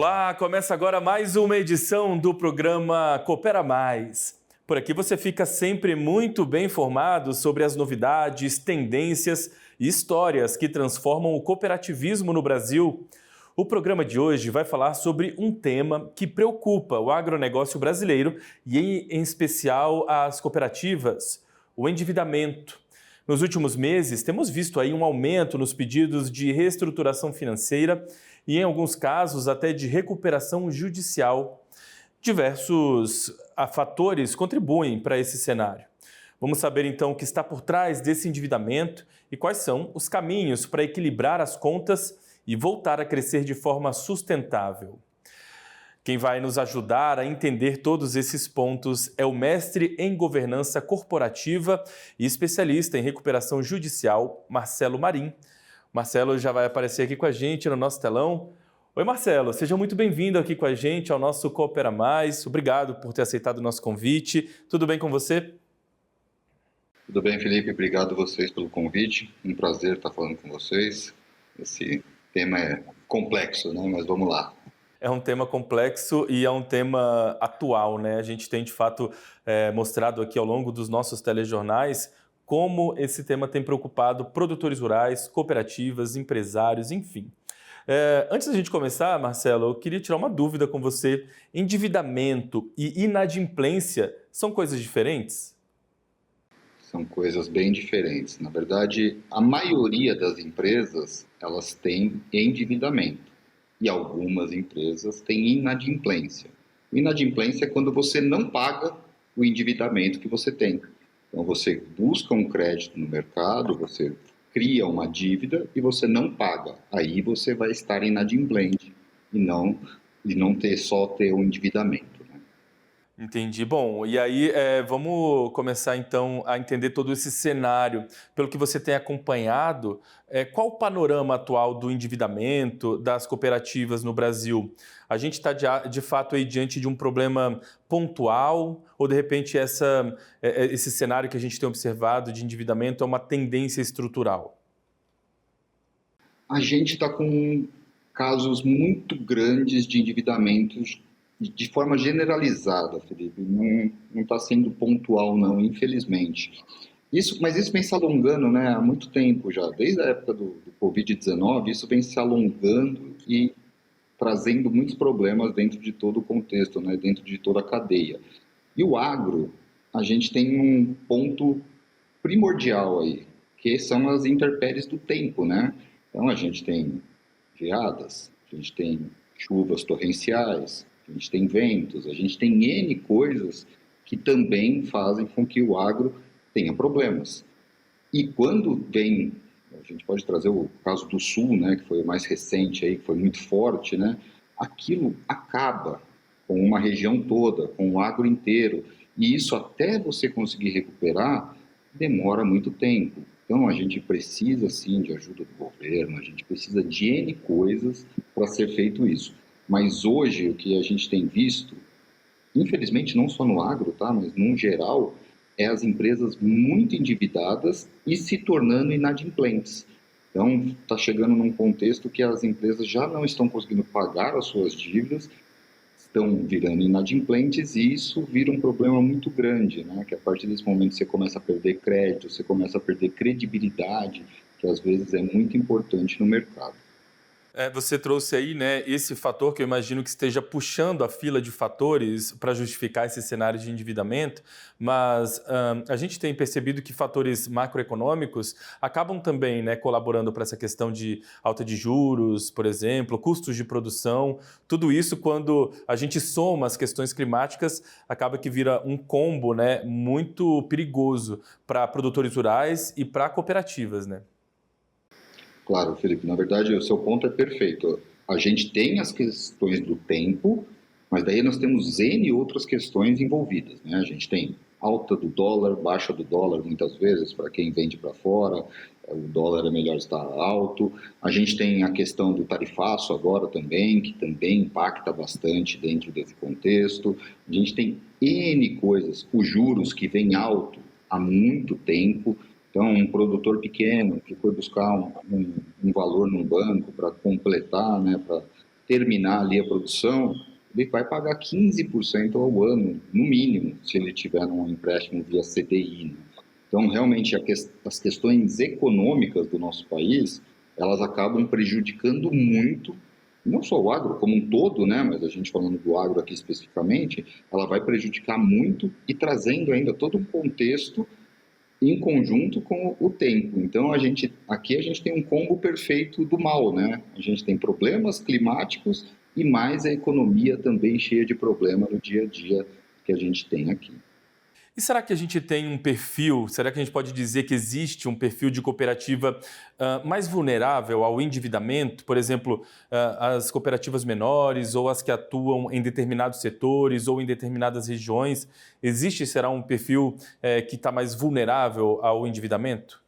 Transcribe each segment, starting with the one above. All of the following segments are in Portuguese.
Olá, começa agora mais uma edição do programa Coopera Mais. Por aqui você fica sempre muito bem informado sobre as novidades, tendências e histórias que transformam o cooperativismo no Brasil. O programa de hoje vai falar sobre um tema que preocupa o agronegócio brasileiro e, em especial, as cooperativas: o endividamento. Nos últimos meses, temos visto aí um aumento nos pedidos de reestruturação financeira e, em alguns casos, até de recuperação judicial. Diversos fatores contribuem para esse cenário. Vamos saber então o que está por trás desse endividamento e quais são os caminhos para equilibrar as contas e voltar a crescer de forma sustentável. Quem vai nos ajudar a entender todos esses pontos é o mestre em governança corporativa e especialista em recuperação judicial, Marcelo Marim. Marcelo já vai aparecer aqui com a gente no nosso telão. Oi, Marcelo, seja muito bem-vindo aqui com a gente ao nosso Coopera Mais. Obrigado por ter aceitado o nosso convite. Tudo bem com você? Tudo bem, Felipe. Obrigado a vocês pelo convite. Um prazer estar falando com vocês. Esse tema é complexo, né? Mas vamos lá. É um tema complexo e é um tema atual, né? A gente tem, de fato, mostrado aqui ao longo dos nossos telejornais como esse tema tem preocupado produtores rurais, cooperativas, empresários, enfim. Antes da gente começar, Marcelo, eu queria tirar uma dúvida com você. Endividamento e inadimplência são coisas diferentes? São coisas bem diferentes. Na verdade, a maioria das empresas, elas têm endividamento. E algumas empresas têm inadimplência. Inadimplência é quando você não paga o endividamento que você tem. Então, você busca um crédito no mercado, você cria uma dívida e você não paga. Aí você vai estar inadimplente e não só ter um endividamento. Entendi. Bom, e aí vamos começar então a entender todo esse cenário. Pelo que você tem acompanhado, qual o panorama atual do endividamento das cooperativas no Brasil? A gente está de fato aí diante de um problema pontual ou de repente esse cenário que a gente tem observado de endividamento é uma tendência estrutural? A gente está com casos muito grandes de endividamentos de forma generalizada, Felipe. Não está sendo pontual, não, infelizmente. Mas isso vem se alongando, né, há muito tempo já. Desde a época do Covid-19, isso vem se alongando e trazendo muitos problemas dentro de todo o contexto, né, dentro de toda a cadeia. E o agro, a gente tem um ponto primordial aí, que são as intempéries do tempo, né? Então, a gente tem geadas, a gente tem chuvas torrenciais, a gente tem ventos, a gente tem N coisas que também fazem com que o agro tenha problemas. E quando vem, a gente pode trazer o caso do Sul, né, que foi o mais recente, aí, que foi muito forte, né, aquilo acaba com uma região toda, com o agro inteiro. E isso, até você conseguir recuperar, demora muito tempo. Então, a gente precisa, sim, de ajuda do governo, a gente precisa de N coisas para ser feito isso. Mas hoje, o que a gente tem visto, infelizmente não só no agro, tá, mas no geral, é as empresas muito endividadas e se tornando inadimplentes. Então, está chegando num contexto que as empresas já não estão conseguindo pagar as suas dívidas, estão virando inadimplentes e isso vira um problema muito grande, né? Que a partir desse momento você começa a perder crédito, você começa a perder credibilidade, que às vezes é muito importante no mercado. Você trouxe aí, né, esse fator que eu imagino que esteja puxando a fila de fatores para justificar esse cenário de endividamento, mas a gente tem percebido que fatores macroeconômicos acabam também, né, colaborando para essa questão de alta de juros, por exemplo, custos de produção, tudo isso quando a gente soma as questões climáticas, acaba que vira um combo, né, muito perigoso para produtores rurais e para cooperativas, né? Claro, Felipe, na verdade o seu ponto é perfeito. A gente tem as questões do tempo, mas daí nós temos N outras questões envolvidas, né? A gente tem alta do dólar, baixa do dólar muitas vezes, para quem vende para fora, o dólar é melhor estar alto. A gente tem a questão do tarifaço agora também, que também impacta bastante dentro desse contexto. A gente tem N coisas, os juros que vem alto há muito tempo. Então, um produtor pequeno que foi buscar um valor no banco para completar, né, para terminar ali a produção, ele vai pagar 15% ao ano, no mínimo, se ele tiver um empréstimo via CDI, né? Então, realmente, as questões econômicas do nosso país, elas acabam prejudicando muito, não só o agro como um todo, né? Mas a gente falando do agro aqui especificamente, ela vai prejudicar muito e trazendo ainda todo um contexto em conjunto com o tempo. Então, aqui a gente tem um combo perfeito do mal, né? A gente tem problemas climáticos e mais a economia também cheia de problema no dia a dia que a gente tem aqui. E será que a gente tem um perfil, será que a gente pode dizer que existe um perfil de cooperativa mais vulnerável ao endividamento? Por exemplo, as cooperativas menores ou as que atuam em determinados setores ou em determinadas regiões. Será um perfil que está mais vulnerável ao endividamento?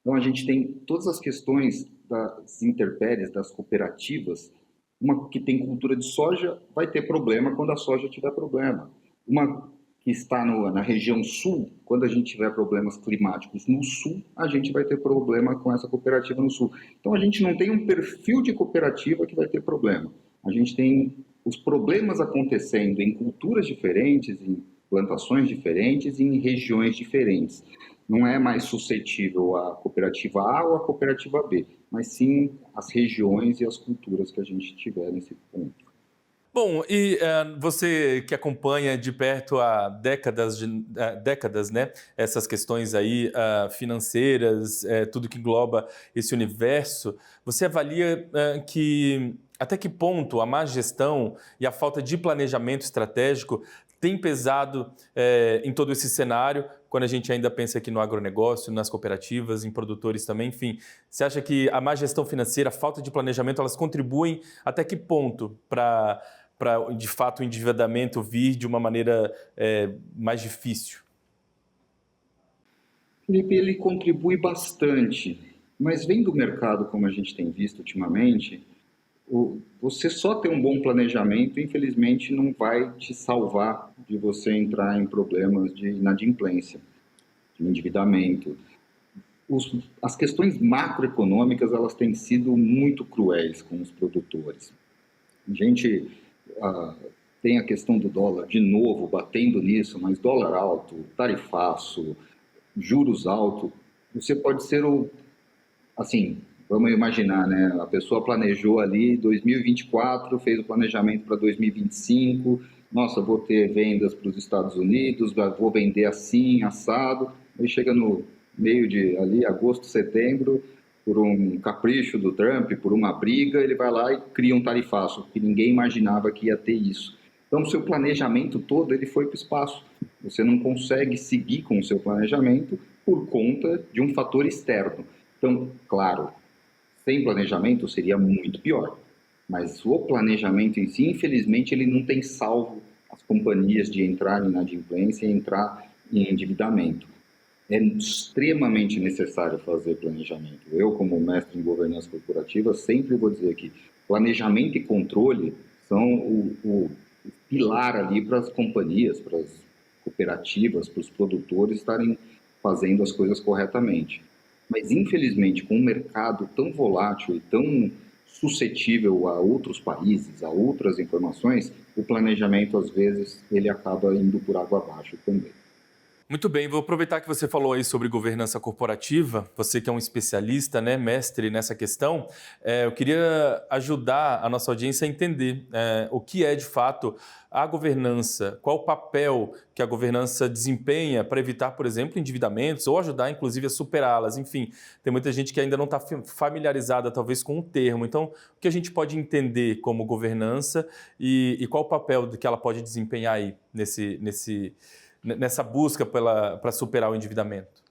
Então, a gente tem todas as questões das intempéries, das cooperativas. Uma que tem cultura de soja vai ter problema quando a soja tiver problema. Uma que está na região sul, quando a gente tiver problemas climáticos no sul, a gente vai ter problema com essa cooperativa no sul. Então, a gente não tem um perfil de cooperativa que vai ter problema. A gente tem os problemas acontecendo em culturas diferentes, em plantações diferentes e em regiões diferentes. Não é mais suscetível à cooperativa A ou à cooperativa B, mas sim as regiões e as culturas que a gente tiver nesse ponto. Bom, e você que acompanha de perto há décadas, né, essas questões aí financeiras, tudo que engloba esse universo, você avalia que até que ponto a má gestão e a falta de planejamento estratégico tem pesado em todo esse cenário, quando a gente ainda pensa aqui no agronegócio, nas cooperativas, em produtores também, enfim. Você acha que a má gestão financeira, a falta de planejamento, elas contribuem até que ponto para de fato, o endividamento vir de uma maneira mais difícil? Felipe, ele contribui bastante, mas vem do mercado, como a gente tem visto ultimamente, você só ter um bom planejamento, infelizmente, não vai te salvar de você entrar em problemas de inadimplência, de endividamento. As questões macroeconômicas, elas têm sido muito cruéis com os produtores. A gente tem a questão do dólar, de novo, batendo nisso, mas dólar alto, tarifaço, juros altos, você pode ser assim, vamos imaginar, né? A pessoa planejou ali 2024, fez o planejamento para 2025, nossa, vou ter vendas para os Estados Unidos, vou vender assim, assado, aí chega no meio de ali, agosto, setembro, por um capricho do Trump, por uma briga, ele vai lá e cria um tarifaço, que ninguém imaginava que ia ter isso. Então, o seu planejamento todo, ele foi para o espaço. Você não consegue seguir com o seu planejamento por conta de um fator externo. Então, claro, sem planejamento seria muito pior. Mas o planejamento em si, infelizmente, ele não tem salvo as companhias de entrar em inadimplência e entrar em endividamento. É extremamente necessário fazer planejamento. Eu, como mestre em governança corporativa, sempre vou dizer que planejamento e controle são o pilar ali para as companhias, para as cooperativas, para os produtores estarem fazendo as coisas corretamente. Mas, infelizmente, com um mercado tão volátil e tão suscetível a outros países, a outras informações, o planejamento, às vezes, ele acaba indo por água abaixo também. Muito bem, vou aproveitar que você falou aí sobre governança corporativa, você que é um especialista, né, mestre nessa questão, eu queria ajudar a nossa audiência a entender o que é de fato a governança, qual o papel que a governança desempenha para evitar, por exemplo, endividamentos ou ajudar, inclusive, a superá-las. Enfim, tem muita gente que ainda não está familiarizada, talvez, com o termo. Então, o que a gente pode entender como governança e qual o papel que ela pode desempenhar aí nessa busca para superar o endividamento?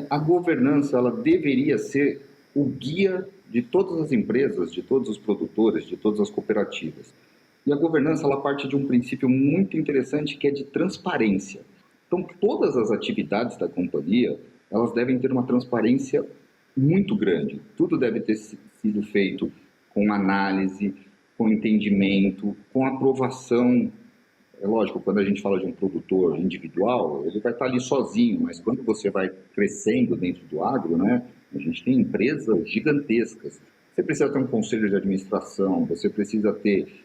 A governança, ela deveria ser o guia de todas as empresas, de todos os produtores, de todas as cooperativas. E a governança, ela parte de um princípio muito interessante que é de transparência. Então, todas as atividades da companhia, elas devem ter uma transparência muito grande. Tudo deve ter sido feito com análise, com entendimento, com aprovação. É lógico, quando a gente fala de um produtor individual, ele vai estar ali sozinho, mas quando você vai crescendo dentro do agro, né, a gente tem empresas gigantescas. Você precisa ter um conselho de administração, você precisa ter,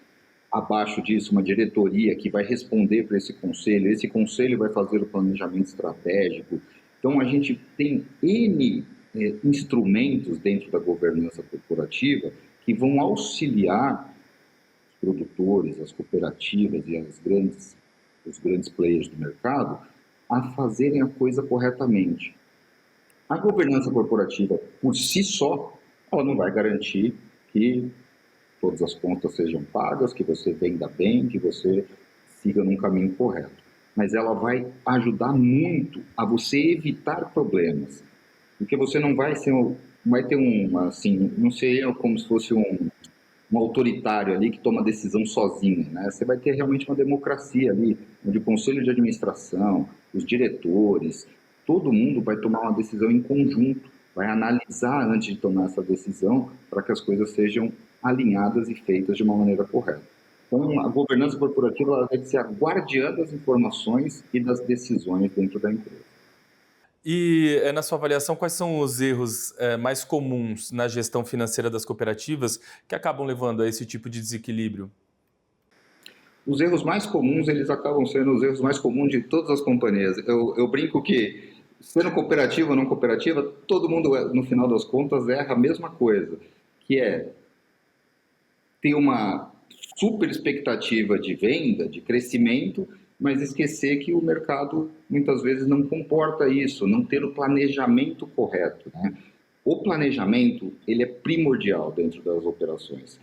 abaixo disso, uma diretoria que vai responder para esse conselho vai fazer o planejamento estratégico. Então, a gente tem N instrumentos dentro da governança corporativa que vão auxiliar os produtores, as cooperativas e os grandes players do mercado a fazerem a coisa corretamente. A governança corporativa, por si só, ela não vai garantir que todas as contas sejam pagas, que você venda bem, que você siga num caminho correto. Mas ela vai ajudar muito a você evitar problemas. Porque você não vai ter assim, não seria como se fosse um autoritário ali que toma decisão sozinho, né? Você vai ter realmente uma democracia ali, onde o conselho de administração, os diretores, todo mundo vai tomar uma decisão em conjunto, vai analisar antes de tomar essa decisão para que as coisas sejam alinhadas e feitas de uma maneira correta. Então, a governança corporativa ela deve ser a guardiã das informações e das decisões dentro da empresa. E, na sua avaliação, quais são os erros mais comuns na gestão financeira das cooperativas que acabam levando a esse tipo de desequilíbrio? Os erros mais comuns, eles acabam sendo os erros mais comuns de todas as companhias. Eu brinco que, sendo cooperativa ou não cooperativa, todo mundo, no final das contas, erra a mesma coisa, que é ter uma super expectativa de venda, de crescimento, mas esquecer que o mercado muitas vezes não comporta isso, não ter o planejamento correto, né? O planejamento, ele é primordial dentro das operações.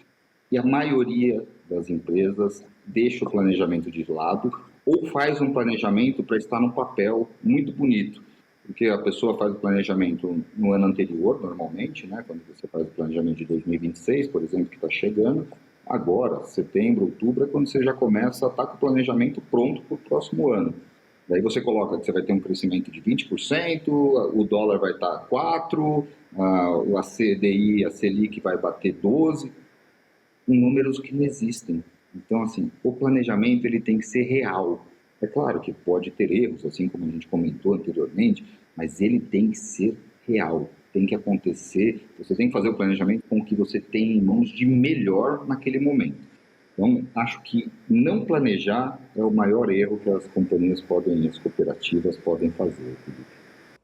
E a maioria das empresas deixa o planejamento de lado ou faz um planejamento para estar no papel muito bonito. Porque a pessoa faz o planejamento no ano anterior, normalmente, né? Quando você faz o planejamento de 2026, por exemplo, que está chegando, agora, setembro, outubro, é quando você já começa a estar com o planejamento pronto para o próximo ano. Daí você coloca que você vai ter um crescimento de 20%, o dólar vai estar 4%, a CDI, a Selic vai bater 12%, com números que não existem. Então, assim, o planejamento ele tem que ser real. É claro que pode ter erros, assim como a gente comentou anteriormente, mas ele tem que ser real. Tem que acontecer, você tem que fazer o planejamento com o que você tem em mãos de melhor naquele momento. Então, acho que não planejar é o maior erro que as companhias as cooperativas podem fazer.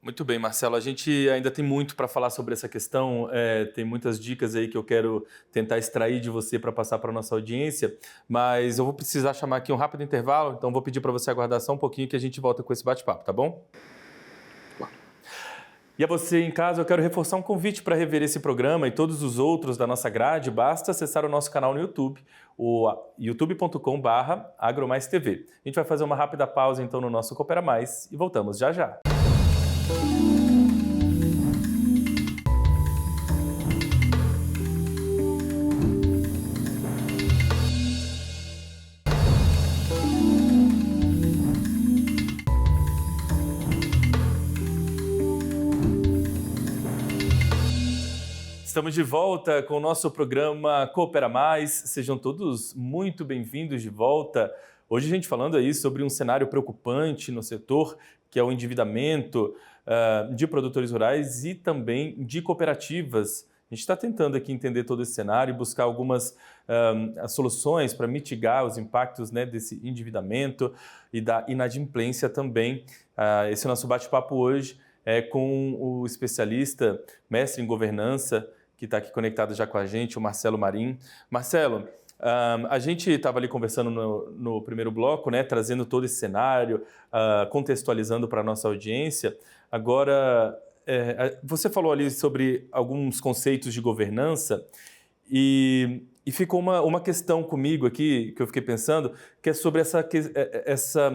Muito bem, Marcelo. A gente ainda tem muito para falar sobre essa questão, tem muitas dicas aí que eu quero tentar extrair de você para passar para a nossa audiência, mas eu vou precisar chamar aqui um rápido intervalo, então vou pedir para você aguardar só um pouquinho que a gente volta com esse bate-papo, tá bom? E a você em casa, eu quero reforçar um convite para rever esse programa e todos os outros da nossa grade. Basta acessar o nosso canal no YouTube, o youtube.com/agromaistv. A gente vai fazer uma rápida pausa então no nosso Coopera Mais e voltamos já já. Estamos de volta com o nosso programa Coopera Mais. Sejam todos muito bem-vindos de volta. Hoje a gente falando aí sobre um cenário preocupante no setor, que é o endividamento de produtores rurais e também de cooperativas. A gente está tentando aqui entender todo esse cenário e buscar algumas soluções para mitigar os impactos, né, desse endividamento e da inadimplência também. Esse nosso bate-papo hoje é com o especialista, mestre em governança, que está aqui conectado já com a gente, o Marcelo Marim. Marcelo, a gente estava ali conversando no primeiro bloco, né, trazendo todo esse cenário, contextualizando para a nossa audiência. Agora, você falou ali sobre alguns conceitos de governança e ficou uma questão comigo aqui, que eu fiquei pensando, que é sobre essa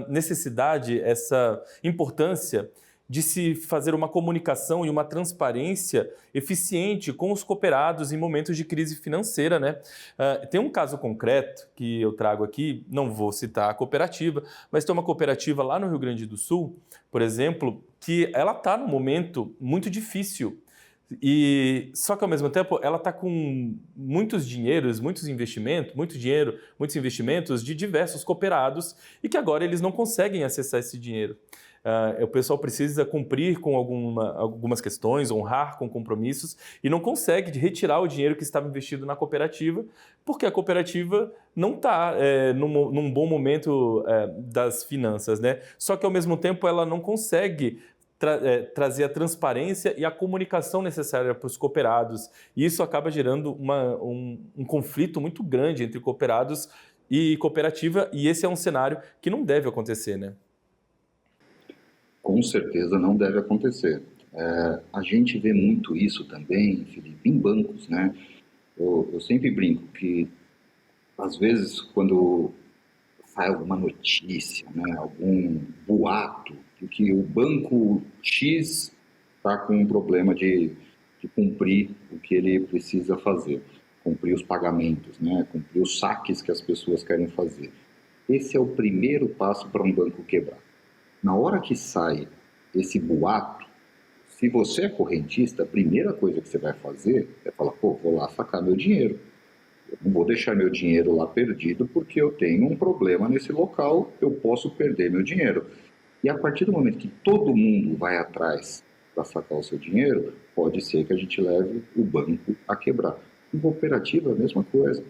necessidade, essa importância de se fazer uma comunicação e uma transparência eficiente com os cooperados em momentos de crise financeira, né? Tem um caso concreto que eu trago aqui, não vou citar a cooperativa, mas tem uma cooperativa lá no Rio Grande do Sul, por exemplo, que ela está num momento muito difícil. Só que ao mesmo tempo ela está com muitos investimentos de diversos cooperados e que agora eles não conseguem acessar esse dinheiro. O pessoal precisa cumprir com algumas questões, honrar com compromissos e não consegue retirar o dinheiro que estava investido na cooperativa, porque a cooperativa não está num bom momento das finanças, né? Só que, ao mesmo tempo, ela não consegue trazer a transparência e a comunicação necessária para os cooperados. E isso acaba gerando um conflito muito grande entre cooperados e cooperativa, e esse é um cenário que não deve acontecer, né? Com certeza não deve acontecer. A gente vê muito isso também, Felipe, em bancos, né? Eu sempre brinco que, às vezes, quando sai alguma notícia, né, algum boato de que o banco X está com um problema de cumprir o que ele precisa fazer, cumprir os pagamentos, né, cumprir os saques que as pessoas querem fazer. Esse é o primeiro passo para um banco quebrar. Na hora que sai esse boato, se você é correntista, a primeira coisa que você vai fazer é falar, vou lá sacar meu dinheiro. Eu não vou deixar meu dinheiro lá perdido porque eu tenho um problema nesse local, eu posso perder meu dinheiro. E a partir do momento que todo mundo vai atrás para sacar o seu dinheiro, pode ser que a gente leve o banco a quebrar. Em cooperativa, a mesma coisa.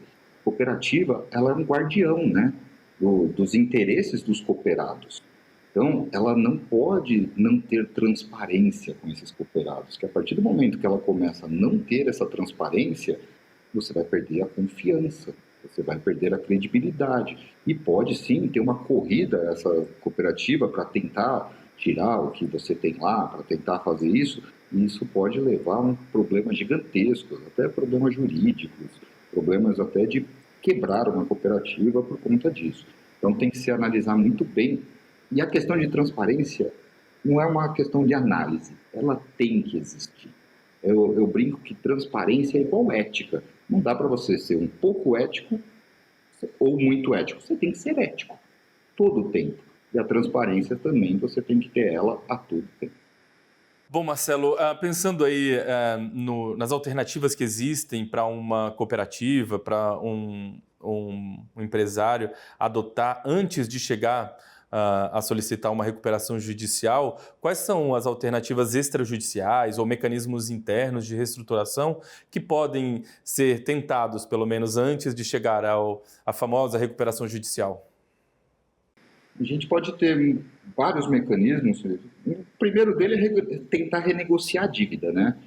Cooperativa, ela é um guardião, né, dos interesses dos cooperados. Então, ela não pode não ter transparência com esses cooperados, que a partir do momento que ela começa a não ter essa transparência, você vai perder a confiança, você vai perder a credibilidade. E pode sim ter uma corrida essa cooperativa para tentar tirar o que você tem lá, para tentar fazer isso, e isso pode levar a um problema gigantesco, até problemas jurídicos, problemas até de quebrar uma cooperativa por conta disso. Então tem que se analisar muito bem. E a questão de transparência não é uma questão de análise, ela tem que existir. Eu brinco que transparência é igual ética. Não dá para você ser um pouco ético ou muito ético. Você tem que ser ético todo o tempo. E a transparência também, você tem que ter ela a todo tempo. Bom, Marcelo, pensando aí nas alternativas que existem para uma cooperativa, para um empresário adotar antes de chegar a solicitar uma recuperação judicial, quais são as alternativas extrajudiciais ou mecanismos internos de reestruturação que podem ser tentados, pelo menos antes de chegar à famosa recuperação judicial? A gente pode ter vários mecanismos. O primeiro dele é tentar renegociar a dívida, né?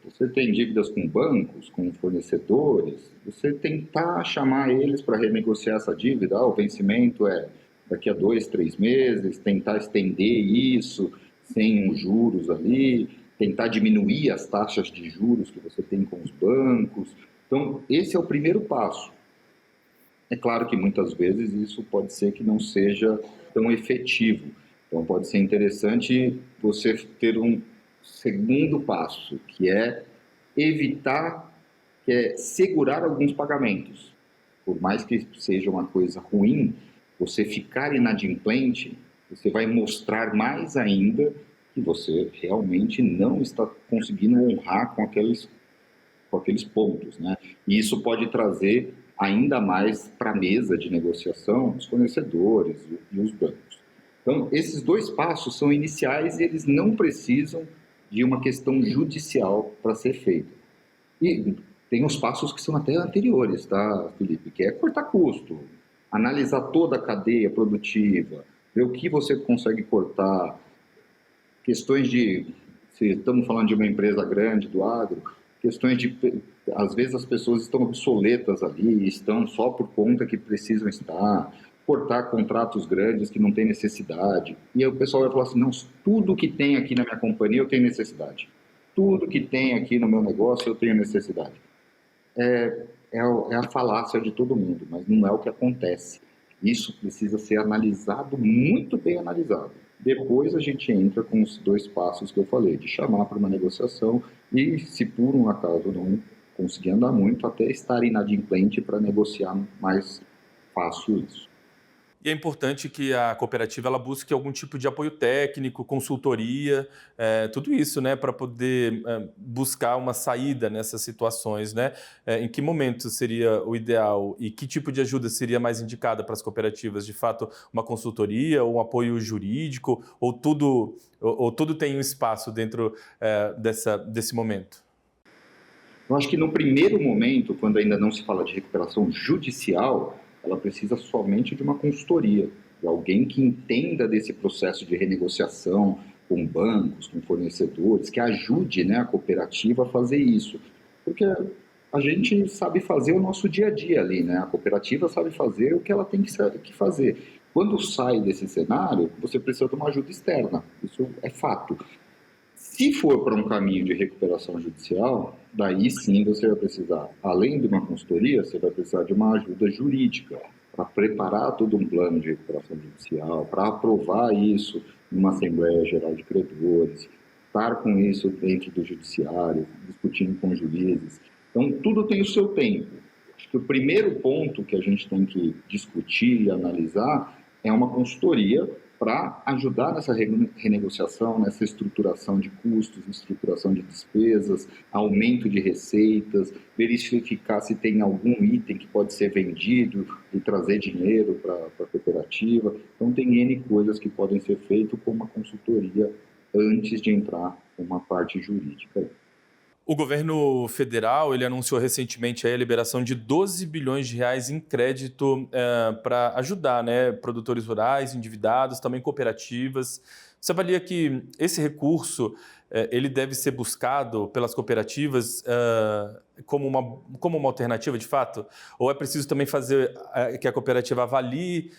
Você tem dívidas com bancos, com fornecedores, você tentar chamar eles para renegociar essa dívida. O vencimento é daqui a 2, 3 meses, tentar estender isso sem os juros ali, tentar diminuir as taxas de juros que você tem com os bancos. Então, esse é o primeiro passo. É claro que muitas vezes isso pode ser que não seja tão efetivo. Então, pode ser interessante você ter um segundo passo, que é evitar, que é segurar alguns pagamentos. Por mais que seja uma coisa ruim, você ficar inadimplente, você vai mostrar mais ainda que você realmente não está conseguindo honrar com aqueles pontos, né? E isso pode trazer ainda mais para a mesa de negociação os fornecedores e os bancos. Então, esses dois passos são iniciais e eles não precisam de uma questão judicial para ser feita. E tem os passos que são até anteriores, tá, Felipe? Que é cortar custo, analisar toda a cadeia produtiva, ver o que você consegue cortar, questões de, se estamos falando de uma empresa grande do agro, questões de, às vezes as pessoas estão obsoletas ali, estão só por conta que precisam estar, cortar contratos grandes que não tem necessidade. E aí o pessoal vai falar assim, não, tudo que tem aqui na minha companhia eu tenho necessidade. Tudo que tem aqui no meu negócio eu tenho necessidade. É a falácia de todo mundo, mas não é o que acontece. Isso precisa ser analisado, muito bem analisado. Depois a gente entra com os dois passos que eu falei, de chamar para uma negociação e, se por um acaso não conseguir andar muito, até estar inadimplente para negociar mais fácil isso. E é importante que a cooperativa ela busque algum tipo de apoio técnico, consultoria, tudo isso, né, para poder buscar uma saída nessas situações, né? Em que momento seria o ideal e que tipo de ajuda seria mais indicada para as cooperativas? De fato, uma consultoria, ou um apoio jurídico, ou tudo tem um espaço dentro desse momento? Eu acho que no primeiro momento, quando ainda não se fala de recuperação judicial, ela precisa somente de uma consultoria, de alguém que entenda desse processo de renegociação com bancos, com fornecedores, que ajude, né, a cooperativa a fazer isso. Porque a gente sabe fazer o nosso dia a dia ali, né? A cooperativa sabe fazer o que ela tem que fazer. Quando sai desse cenário, você precisa de uma ajuda externa, isso é fato. Se for para um caminho de recuperação judicial, daí sim você vai precisar, além de uma consultoria, você vai precisar de uma ajuda jurídica para preparar todo um plano de recuperação judicial, para aprovar isso numa Assembleia Geral de Credores, estar com isso dentro do judiciário, discutindo com juízes. Então, tudo tem o seu tempo. Acho que o primeiro ponto que a gente tem que discutir e analisar é uma consultoria para ajudar nessa renegociação, nessa estruturação de custos, estruturação de despesas, aumento de receitas, verificar se tem algum item que pode ser vendido e trazer dinheiro para a cooperativa. Então, tem N coisas que podem ser feitas com uma consultoria antes de entrar uma parte jurídica. O governo federal ele anunciou recentemente a liberação de 12 bilhões de reais em crédito para ajudar, né, produtores rurais, endividados, também cooperativas. Você avalia que esse recurso ele deve ser buscado pelas cooperativas como uma alternativa de fato? Ou é preciso também fazer que a cooperativa avalie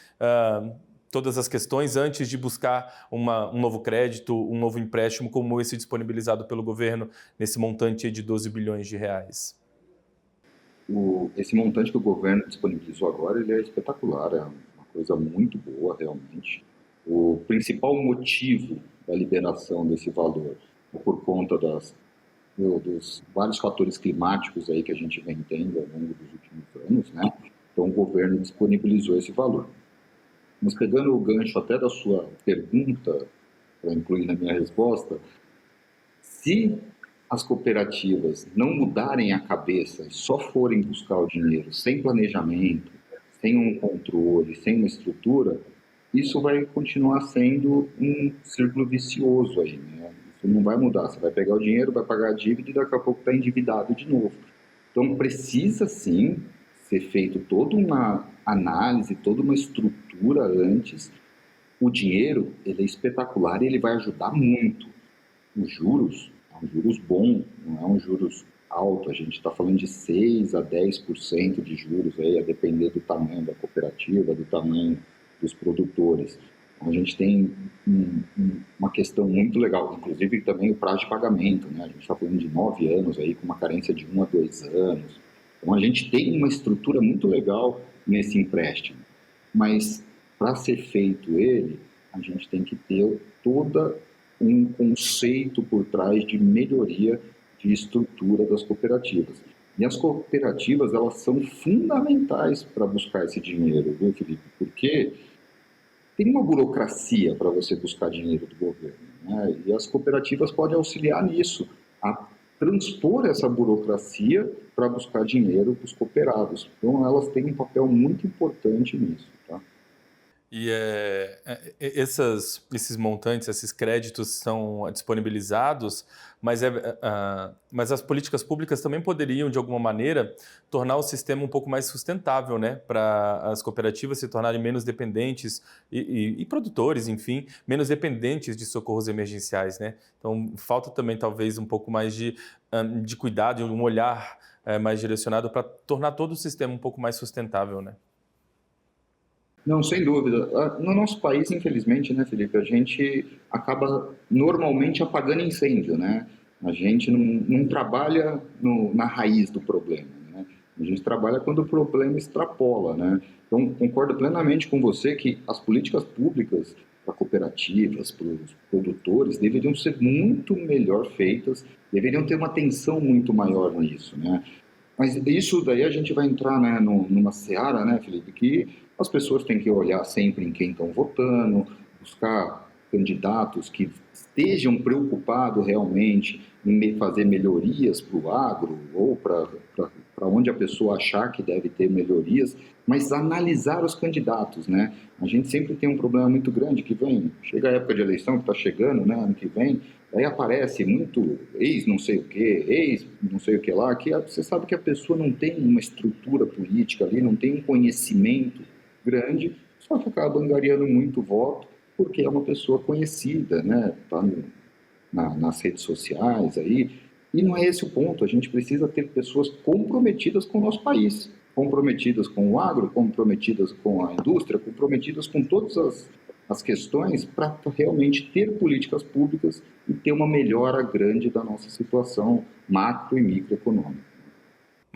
todas as questões antes de buscar um novo crédito, um novo empréstimo como esse disponibilizado pelo governo nesse montante de 12 bilhões de reais? Esse montante que o governo disponibilizou agora, ele é espetacular, é uma coisa muito boa realmente. O principal motivo da liberação desse valor é por conta dos vários fatores climáticos aí que a gente vem tendo ao longo dos últimos anos, né? Então o governo disponibilizou esse valor. Mas pegando o gancho até da sua pergunta, para incluir na minha resposta, se as cooperativas não mudarem a cabeça e só forem buscar o dinheiro sem planejamento, sem um controle, sem uma estrutura, isso vai continuar sendo um círculo vicioso aí, né? Isso não vai mudar. Você vai pegar o dinheiro, vai pagar a dívida e daqui a pouco está endividado de novo. Então precisa sim ser feito toda uma análise, toda uma estrutura antes. O dinheiro, ele é espetacular e ele vai ajudar muito. Os juros, é um juros bom, não é um juros alto, a gente está falando de 6 a 10% de juros, aí, a depender do tamanho da cooperativa, do tamanho dos produtores. A gente tem uma questão muito legal, inclusive também o prazo de pagamento, né? A gente está falando de 9 anos, aí, com uma carência de 1 a 2 anos. Então, a gente tem uma estrutura muito legal nesse empréstimo, mas para ser feito ele, a gente tem que ter todo um conceito por trás de melhoria de estrutura das cooperativas. E as cooperativas, elas são fundamentais para buscar esse dinheiro, viu, Felipe? Porque tem uma burocracia para você buscar dinheiro do governo, né? E as cooperativas podem auxiliar nisso, a transpor essa burocracia para buscar dinheiro para os cooperados. Então, elas têm um papel muito importante nisso, tá? E esses montantes, esses créditos são disponibilizados, mas as políticas públicas também poderiam, de alguma maneira, tornar o sistema um pouco mais sustentável, né? Para as cooperativas se tornarem menos dependentes e produtores, enfim, menos dependentes de socorros emergenciais, né? Então, falta também, talvez, um pouco mais de cuidado, um olhar mais direcionado para tornar todo o sistema um pouco mais sustentável, né? Não, sem dúvida. No nosso país, infelizmente, né, Felipe, a gente acaba normalmente apagando incêndio, né? A gente não trabalha na raiz do problema, né? A gente trabalha quando o problema extrapola, né? Então, concordo plenamente com você que as políticas públicas para cooperativas, para os produtores, deveriam ser muito melhor feitas, deveriam ter uma atenção muito maior nisso, né? Mas isso daí a gente vai entrar, né, numa seara, né, Felipe, que as pessoas têm que olhar sempre em quem estão votando, buscar candidatos que estejam preocupados realmente em fazer melhorias para o agro ou para onde a pessoa achar que deve ter melhorias, mas analisar os candidatos, né? A gente sempre tem um problema muito grande que chega a época de eleição que está chegando, né, ano que vem, aí aparece muito ex não sei o que, ex não sei o que lá, que você sabe que a pessoa não tem uma estrutura política ali, não tem um conhecimento grande, só que acaba angariando muito voto, porque é uma pessoa conhecida, né? Tá nas redes sociais aí, e não é esse o ponto, a gente precisa ter pessoas comprometidas com o nosso país, comprometidas com o agro, comprometidas com a indústria, comprometidas com todas as questões para realmente ter políticas públicas e ter uma melhora grande da nossa situação macro e microeconômica.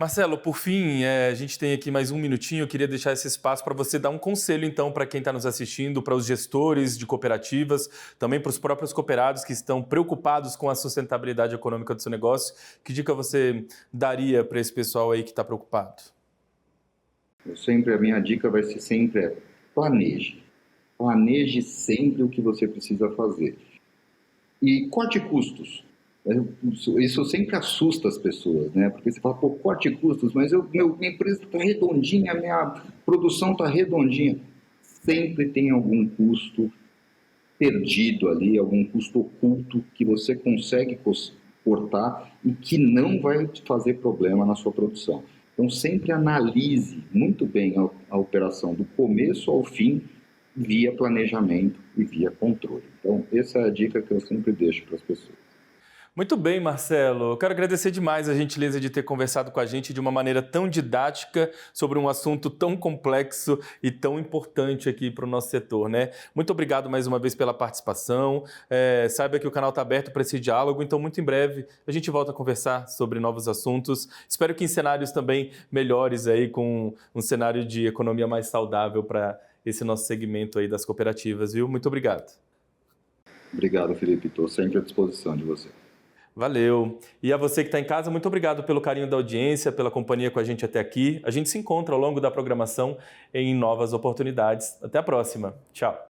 Marcelo, por fim, a gente tem aqui mais um minutinho. Eu queria deixar esse espaço para você dar um conselho, então, para quem está nos assistindo, para os gestores de cooperativas, também para os próprios cooperados que estão preocupados com a sustentabilidade econômica do seu negócio. Que dica você daria para esse pessoal aí que está preocupado? A minha dica vai ser sempre planeje. Planeje sempre o que você precisa fazer. E corte custos. Isso sempre assusta as pessoas, né? Porque você fala, pô, corte custos, mas minha empresa está redondinha, minha produção está redondinha. Sempre tem algum custo perdido ali, algum custo oculto que você consegue cortar e que não vai te fazer problema na sua produção. Então, sempre analise muito bem a operação do começo ao fim, via planejamento e via controle. Então, essa é a dica que eu sempre deixo para as pessoas. Muito bem, Marcelo. Eu quero agradecer demais a gentileza de ter conversado com a gente de uma maneira tão didática sobre um assunto tão complexo e tão importante aqui para o nosso setor, né? Muito obrigado mais uma vez pela participação. Saiba que o canal está aberto para esse diálogo, então muito em breve a gente volta a conversar sobre novos assuntos. Espero que em cenários também melhores aí, com um cenário de economia mais saudável para esse nosso segmento aí das cooperativas, viu? Muito obrigado. Obrigado, Felipe. Estou sempre à disposição de você. Valeu. E a você que está em casa, muito obrigado pelo carinho da audiência, pela companhia com a gente até aqui. A gente se encontra ao longo da programação em novas oportunidades. Até a próxima. Tchau.